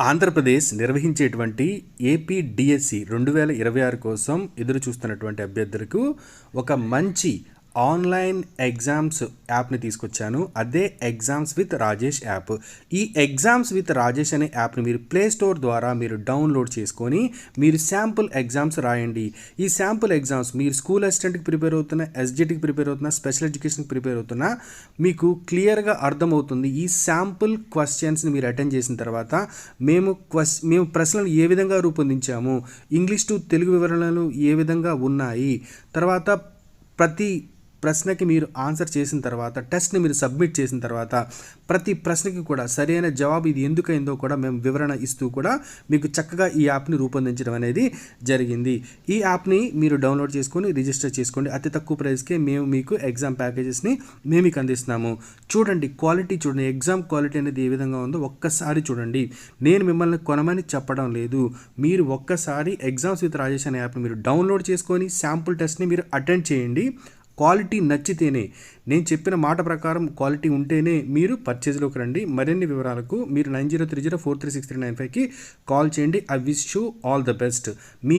ఆంధ్రప్రదేశ్ నిర్వహించేటువంటి AP DSC 2026 కోసం ఎదురు చూస్తున్నటువంటి అభ్యర్థులకు ఒక మంచి ఆన్లైన్ ఎగ్జామ్స్ యాప్ని తీసుకొచ్చాను. అదే ఎగ్జామ్స్ విత్ రాజేష్ యాప్. ఈ ఎగ్జామ్స్ విత్ రాజేష్ అనే యాప్ని మీరు ప్లే స్టోర్ ద్వారా మీరు డౌన్లోడ్ చేసుకొని మీరు శాంపుల్ ఎగ్జామ్స్ రాయండి. ఈ శాంపుల్ ఎగ్జామ్స్ మీరు స్కూల్ అసిస్టెంట్కి ప్రిపేర్ అవుతున్నా, ఎస్జిటికి ప్రిపేర్ అవుతున్నా, స్పెషల్ ఎడ్యుకేషన్కి ప్రిపేర్ అవుతున్నా మీకు క్లియర్గా అర్థమవుతుంది. ఈ శాంపుల్ క్వశ్చన్స్ని మీరు అటెండ్ చేసిన తర్వాత మేము ప్రశ్నలు ఏ విధంగా రూపొందించాము, ఇంగ్లీష్ టు తెలుగు వివరణలు ఏ విధంగా ఉన్నాయి, తర్వాత ప్రతి ప్రశ్నకి మీరు ఆన్సర్ చేసిన తర్వాత టెస్ట్ని మీరు సబ్మిట్ చేసిన తర్వాత ప్రతి ప్రశ్నకి కూడా సరైన జవాబు ఇది ఎందుకైందో కూడా మేము వివరణ ఇస్తూ కూడా మీకు చక్కగా ఈ యాప్ని రూపొందించడం అనేది జరిగింది. ఈ యాప్ని మీరు డౌన్లోడ్ చేసుకొని రిజిస్టర్ చేసుకోండి. అతి తక్కువ ప్రైస్కే మేము మీకు ఎగ్జామ్ ప్యాకేజెస్ని మేము మీకు అందిస్తున్నాము. చూడండి, క్వాలిటీ చూడండి, ఎగ్జామ్ క్వాలిటీ అనేది ఏ విధంగా ఉందో ఒక్కసారి చూడండి. నేను మిమ్మల్ని కొనమని చెప్పడం లేదు. మీరు ఒక్కసారి ఎగ్జామ్స్ విత్ రాజేష్ అనే యాప్ని మీరు డౌన్లోడ్ చేసుకొని శాంపుల్ టెస్ట్ని మీరు అటెండ్ చేయండి. క్వాలిటీ నచ్చితేనే, నేను చెప్పిన మాట ప్రకారం క్వాలిటీ ఉంటేనే మీరు పర్చేజ్లోకి రండి. మరిన్ని వివరాలకు మీరు 9030436395కి కాల్ చేయండి. I wish you all the best. Me